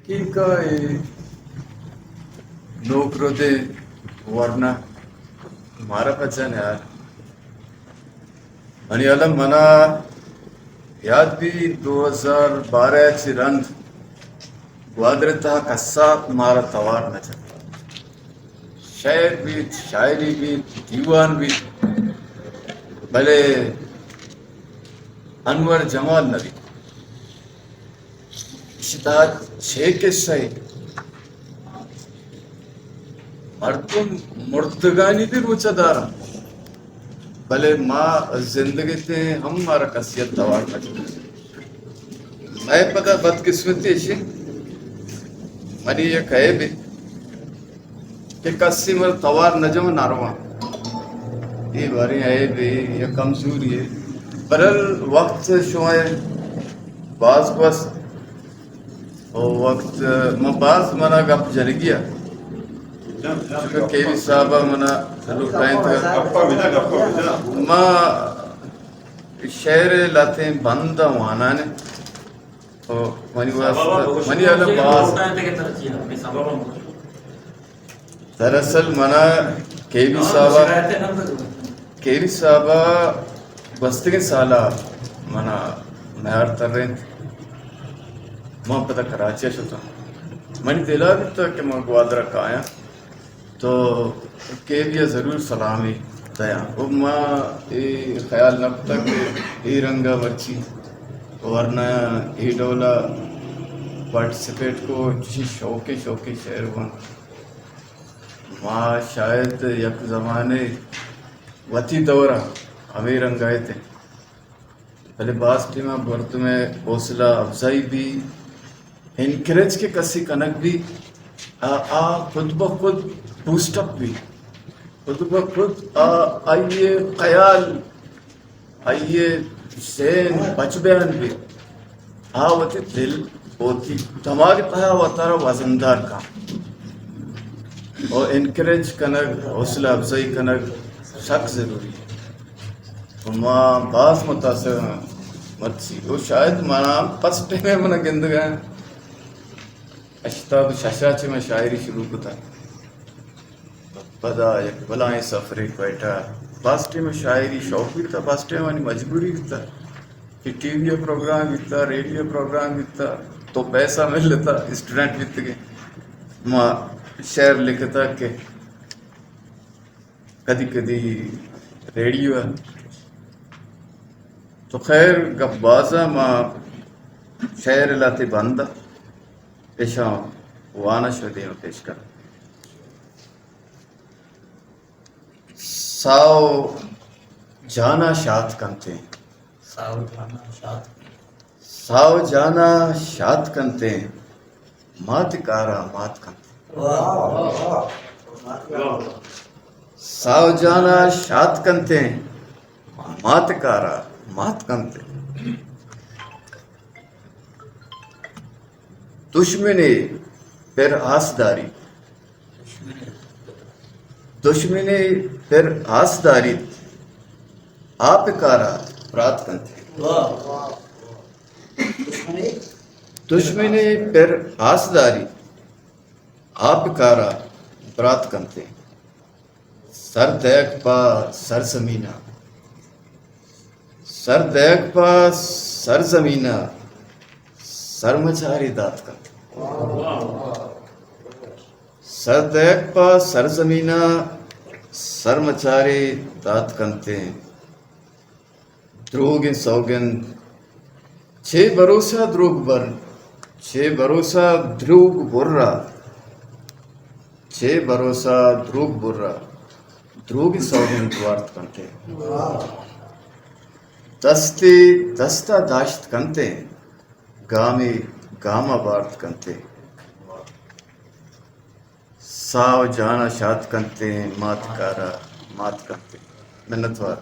Kinka नोकरो दे वरना मारा पचन यार आणि याला मना याद भी 2012 ची रंग ग्वादरता कस्सा मारा तवार न शायर भी शायरी भी दीवान भी भले अनवर जमाल नबी शिताज छे के सही मर्दुम मुर्तगानी भी रुचदार भले माँ जिंदगी ते हम मारा कसियत तवार न मैं पता बदकिस्मती ऐसी मनी ये कहे भी कि कस्सी मर तवार नजम नारवा ये बारी है भी ये कमजोरी है बरल वक्त शुआए बाज बस और वक्त मबाज मना गप जल गया केवी साहबा मना लुटाएं तो माँ शहर लाते बंद वाना ने और मनी वास मनी अलग बाज दरअसल मना केवी साहबा बस्ती के साला मना मैार तर रहे माँ पता कराची शुता मनी दिला भी तो कि मैं ग्वादरा का आया तो केविया ज़रूर सलामी दया वो माँ ये ख्याल न तक ये रंगा बच्ची वरना ये डोला पार्टिसिपेट को किसी शौके शहर हुआ माँ शायद यक ज़माने वती दौरा हमें रंगाए थे पहले बास टीम बर्त में हौसला अफजाई भी इनकरेज के कसी कनक भी खुद ब खुद बूस्टअप भी खुद ब खुद आइए ख्याल आइए ज़हन बचबयान भी वती दिल होती दिमाग तहा वतारा वजनदार का और इनकरेज कनक हौसला अफजाई कनक सख्त ज़रूरी है माँ बास मुतासर मत सी वो शायद माना फर्स्ट में मना गिंद गया अश्ताब शशाचे में शायरी शुरू होता पता एक बलाएं सफरे बैठा फास्ट में शायरी शौक भी था फास्ट वाली मजबूरी भी था कि टीवी प्रोग्राम भी था रेडियो प्रोग्राम भी था तो पैसा मिल लेता स्टूडेंट भी थे माँ शेर लिखता के कदी कदी रेडियो है तो खैर गब्बाजा माँ शेर लाते बंदा पेशा वाना शोधे पेश कर साव जाना शात कंते साव जाना शात कंते मात कारा मात कंते साव जाना शात कंते मात कारा मात कंते दुश्मने फिर आसदारी दुश्मने फिर आसदारी आप कारा प्रात कंते दुश्मने फिर आसदारी आप कारा प्रात कंते सर देख पा सर जमीना सर देख पा सर जमीना सरमचारी दात कंते सर देख पा सर जमीना सरमचारी दात कंते द्रोग सौगन छे भरोसा द्रोग बर छे भरोसा ध्रुग बुर्रा छे भरोसा ध्रुग बुर्रा द्रोग सौगन द्वार्थ कंते दस्ते दस्ता दाश्त कंते गामे गामा बार्थ कंते साव जाना शात कंते मात कारा मात कंते मेहनतवार